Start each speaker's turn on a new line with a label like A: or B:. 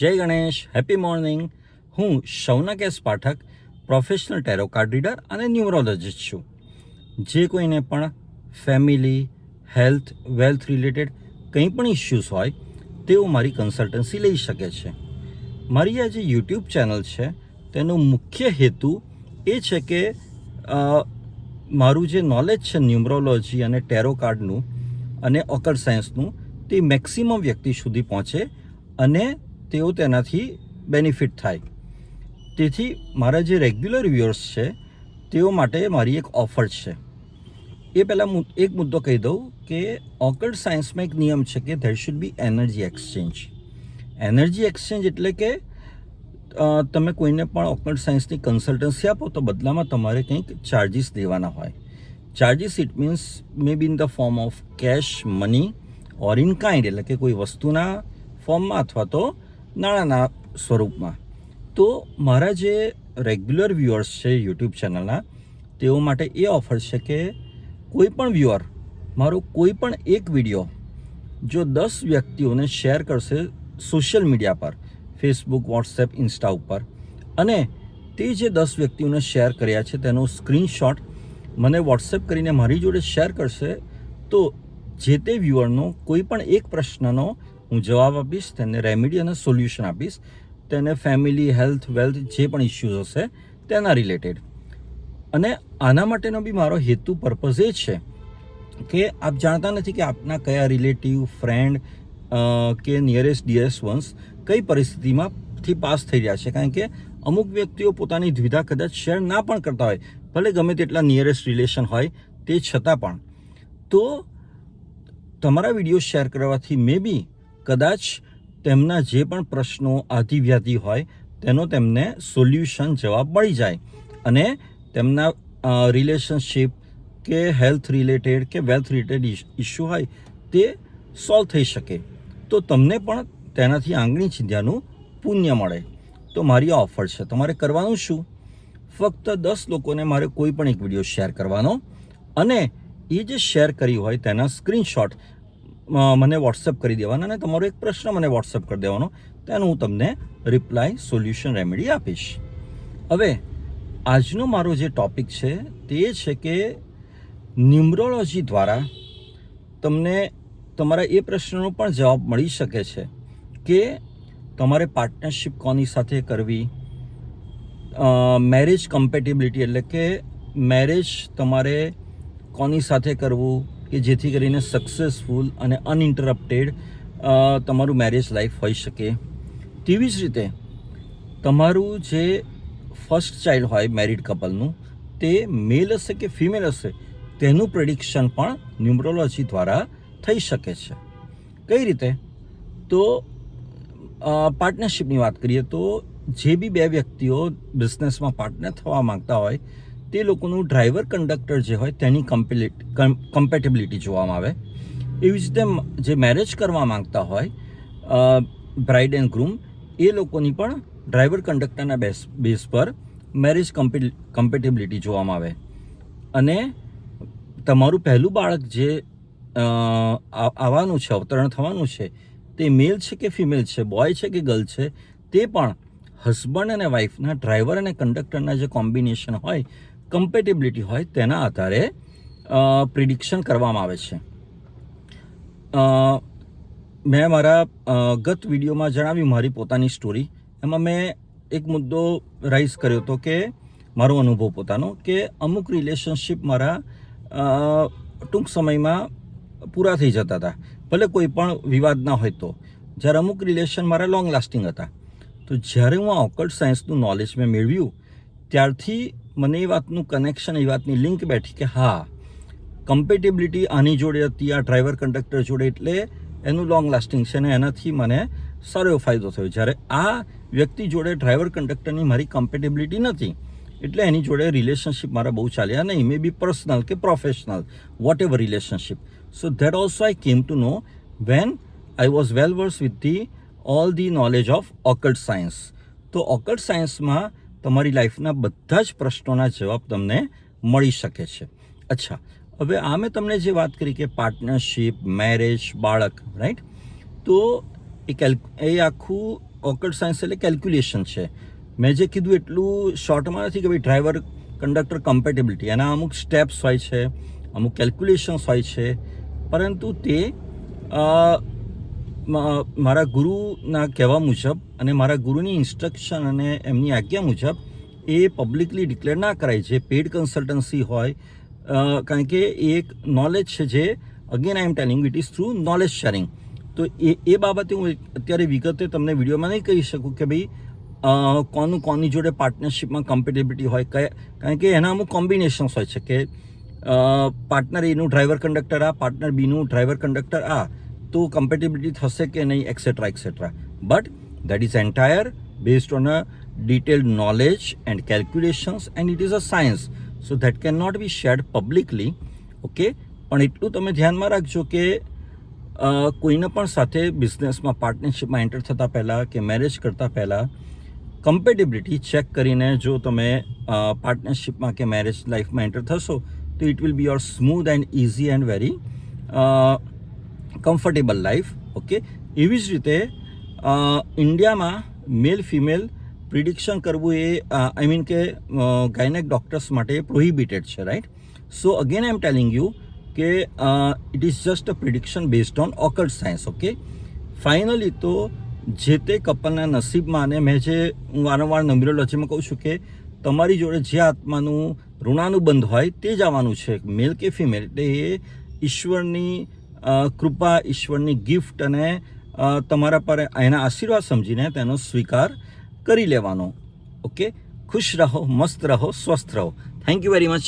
A: જય Ganesh, happy morning. હું Shaunak S Pathak, professional tarot card reader અને ન્યુમરોલોજિસ્ટ છું. જે કોઈને પણ ફેમિલી, હેલ્થ, વેલ્થ રિલેટેડ કંઈ પણ ઇશ્યુઝ હોય તેઓ મારી કન્સલ્ટન્સી લઈ શકે છે. મારી આ જે યુટ્યુબ ચેનલ છે તેનો મુખ્ય હેતુ એ છે કે મારું જે નોલેજ છે ન્યુમરોલોજી અને ટેરો કાર્ડનું અને ઓકલ્ટ સાયન્સનું તે મેક્સિમમ વ્યક્તિ સુધી પહોંચે અને તેઓ તેનાથી બેનિફિટ થાય. તેથી મારા જે રેગ્યુલર વ્યુઅર્સ છે તેઓ માટે મારી એક ઓફર છે. એ પહેલાં એક મુદ્દો કહી દઉં કે ઓકલ્ટ સાયન્સમાં એક નિયમ છે કે there should be energy exchange. Energy exchange એટલે કે તમે કોઈને પણ ઓકલ્ટ સાયન્સની કન્સલ્ટન્સી આપો તો બદલામાં તમારે કંઈક ચાર્જિસ દેવાના હોય. Charges it means may be in the form of cash, money or in kind, એટલે કે કોઈ વસ્તુના ફોર્મમાં અથવા તો નાણાંના સ્વરૂપમાં. તો મારા જે રેગ્યુલર વ્યુઅર્સ છે યુટ્યુબ ચેનલના તેઓ માટે એ ઓફર છે કે કોઈ પણ વ્યુઅર મારો કોઈ પણ એક વિડીયો જો 10 વ્યક્તિઓને શેર કરશે સોશિયલ મીડિયા પર, ફેસબુક, વોટ્સએપ, ઇન્સ્ટા ઉપર, અને તે જે 10 વ્યક્તિઓને શેર કર્યા છે તેનો સ્ક્રીનશોટ મને વોટ્સએપ કરીને મારી જોડે શેર કરશે તો જે તે વ્યુઅરનો કોઈ પણ એક પ્રશ્નનો હું જવાબ આપીશ, તેને રેમેડી અને સોલ્યુશન આપીશ, તેને ફેમિલી, હેલ્થ, વેલ્થ જે પણ ઇશ્યુઝ હશે તેના રિલેટેડ. અને આના માટેનો બી મારો હેતુ, પર્પઝ એ છે કે આપ જાણતા નથી કે આપના કયા રિલેટિવ, ફ્રેન્ડ કે નિયરેસ્ટ ડિયરેસ્ટ વન્સ કઈ પરિસ્થિતિમાંથી પાસ થઈ રહ્યા છે. કારણ કે અમુક વ્યક્તિઓ પોતાની દ્વિધા કદાચ શેર ના પણ કરતા હોય, ભલે ગમે તેટલા નિયરેસ્ટ રિલેશન હોય તે છતાં પણ. તો તમારા વિડીયો શેર કરવાથી મે બી કદાચ તેમના જે પણ પ્રશ્નો, આધિવ્યાધિ હોય તેનો તેમને સોલ્યુશન, જવાબ મળી જાય અને તેમના રિલેશનશિપ કે હેલ્થ રિલેટેડ કે વેલ્થ રિલેટેડ ઇશ્યુ હોય તે સોલ્વ થઈ શકે. તો તમને પણ તેનાથી આંગળી ચીંધ્યાનું પુણ્ય મળે. તો મારી આ ઓફર છે. તમારે કરવાનું શું? ફક્ત 10 લોકોને મારે કોઈ પણ એક વિડીયો શેર કરવાનો અને એ જે શેર કરી હોય તેના સ્ક્રીનશોટ મને વોટ્સએપ કરી દેવાના અને તમારો એક પ્રશ્ન મને વોટ્સએપ કરી દેવાનો. તેનું હું તમને રિપ્લાય, સોલ્યુશન, રેમેડી આપીશ. હવે આજનો મારો જે ટૉપિક છે તે છે કે ન્યુમરોલોજી દ્વારા તમને તમારા એ પ્રશ્નનો પણ જવાબ મળી શકે છે કે તમારે પાર્ટનરશિપ કોની સાથે કરવી, મેરેજ કમ્પેટેબિલિટી એટલે કે મેરેજ તમારે કોની સાથે કરવું કે જેથી કરીને સક્સેસફુલ અને અનઇન્ટરપ્ટેડ તમારું મેરેજ લાઈફ હોઈ શકે. તેવી જ રીતે તમારું જે ફર્સ્ટ ચાઇલ્ડ હોય મેરિડ કપલનું તે મેલ હશે કે ફિમેલ હશે તેનું પ્રેડિક્શન પણ ન્યુમરોલોજી દ્વારા થઈ શકે છે. કઈ રીતે? તો પાર્ટનરશિપની વાત કરીએ તો જે બી 2 વ્યક્તિઓ બિઝનેસમાં પાર્ટનર થવા માંગતા હોય તે લોકોનું ડ્રાઈવર, કંડક્ટર જે હોય તેની કમ્પેટેબિલિટી જોવામાં આવે. એવી જ રીતે જે મેરેજ કરવા માંગતા હોય બ્રાઇડ એન્ડ ગ્રૂમ એ લોકોની પણ ડ્રાઈવર, કંડક્ટરના બેઝ પર મેરેજ કમ્પેટેબિલિટી જોવામાં આવે. અને તમારું પહેલું બાળક જે આવવાનું છે, અવતરણ થવાનું છે તે મેલ છે કે ફિમેલ છે, બોય છે કે ગર્લ છે, તે પણ હસબન્ડ અને વાઈફના ડ્રાઈવર અને કંડક્ટરના જે કોમ્બિનેશન હોય, કમ્પેટેબિલિટી હોય તેના આધારે પ્રિડિક્શન કરવામાં આવે છે. મેં મારા ગત વિડીયોમાં જણાવ્યું મારી પોતાની સ્ટોરી. એમાં મેં એક મુદ્દો રાઇઝ કર્યો હતો કે મારો અનુભવ પોતાનો કે અમુક રિલેશનશિપ મારા ટૂંક સમયમાં પૂરા થઈ જતા હતા, ભલે કોઈ પણ વિવાદ ના હોય તો. જ્યારે અમુક રિલેશન મારા લોંગ લાસ્ટિંગ હતા. તો જ્યારે હું આ ઓકલ્ટ સાયન્સનું નોલેજ મેં મેળવ્યું ત્યારથી મને એ વાતનું કનેક્શન, એ વાતની લિંક બેઠી કે હા, કમ્પેટેબિલિટી આની જોડે હતી, આ ડ્રાઈવર કંડક્ટર જોડે, એટલે એનું લોંગ લાસ્ટિંગ છે અને એનાથી મને સારો એવો ફાયદો થયો. જ્યારે આ વ્યક્તિ જોડે ડ્રાઈવર કંડક્ટરની મારી કમ્પેટેબિલિટી નથી એટલે એની જોડે રિલેશનશિપ મારા બહુ ચાલ્યા નહીં, મે બી પર્સનલ કે professional, whatever relationship. So that also I came to know when I was well versed with the all the knowledge of occult science. તો ઓકલ્ટ સાયન્સમાં તમારી લાઈફના બધા જ પ્રશ્નોના જવાબ તમને મળી શકે છે. અચ્છા, હવે આ મેં તમને જે વાત કરી કે પાર્ટનરશિપ, મેરેજ, બાળક, રાઈટ, તો એ આખું ઓકલ્ટ સાયન્સ એટલે કેલ્ક્યુલેશન છે. મેં જે કીધું એટલું શોર્ટમાં નથી કે ભાઈ ડ્રાઈવર કંડક્ટર કમ્પેટેબિલિટી, એના અમુક સ્ટેપ્સ હોય છે, અમુક કેલ્ક્યુલેશન્સ હોય છે, પરંતુ તે મારા ગુરુના કહેવા મુજબ અને મારા ગુરુની ઇન્સ્ટ્રક્શન અને એમની આજ્ઞા મુજબ એ પબ્લિકલી ડિક્લેર ના કરાય. જે પેઇડ કન્સલ્ટન્સી હોય, કારણ કે એ એક નોલેજ છે જે again I am telling it is through knowledge sharing. તો એ બાબતે હું અત્યારે વિગતે તમને વિડીયોમાં નહીં કહી શકું કે ભાઈ કોની જોડે પાર્ટનરશિપમાં કમ્પેટેબિલિટી હોય, કારણ કે એના અમુક કોમ્બિનેશન્સ હોય છે કે પાર્ટનર એનું ડ્રાઈવર કંડક્ટર આ, પાર્ટનર બીનું ડ્રાઈવર કંડક્ટર આ, તો કમ્પેટેબિલિટી થશે કે નહીં, et cetera et cetera. But that is entire based on a detailed knowledge and calculations, and it is a science, so that cannot be shared publicly. Okay, પણ એટલું તમે ધ્યાનમાં રાખજો કે કોઈને પણ સાથે બિઝનેસમાં પાર્ટનરશિપમાં એન્ટર થતાં પહેલાં કે મેરેજ કરતાં પહેલાં કમ્પેટેબિલિટી ચેક કરીને જો તમે પાર્ટનરશિપમાં કે મેરેજ લાઈફમાં એન્ટર થશો તો it will be your smooth and easy and very comfortable life. Okay, એવી જ રીતે ઇન્ડિયામાં મેલ ફિમેલ પ્રિડિક્શન કરવું એ આઈ મીન કે ગાયનેક ડૉક્ટર્સ માટે પ્રોહિબિટેડ છે, right? So again I am telling you કે it is just a prediction based on occult science. Okay, finally તો જે તે કપલના નસીબમાં, અને મેં જે હું વારંવાર ન્યુમરોલોજીમાં કહું છું કે તમારી જોડે જે આત્માનું ઋણાનુબંધ હોય તે જ આવવાનું છે, મેલ કે ફિમેલ. એટલે એ ઈશ્વરની કૃપા, ઈશ્વરની ગિફ્ટ અને તમારા પર એના આશીર્વાદ સમજીને તેનો સ્વીકાર કરી લેવાનો. ઓકે, ખુશ રહો, મસ્ત રહો, સ્વસ્થ રહો. Thank you very much.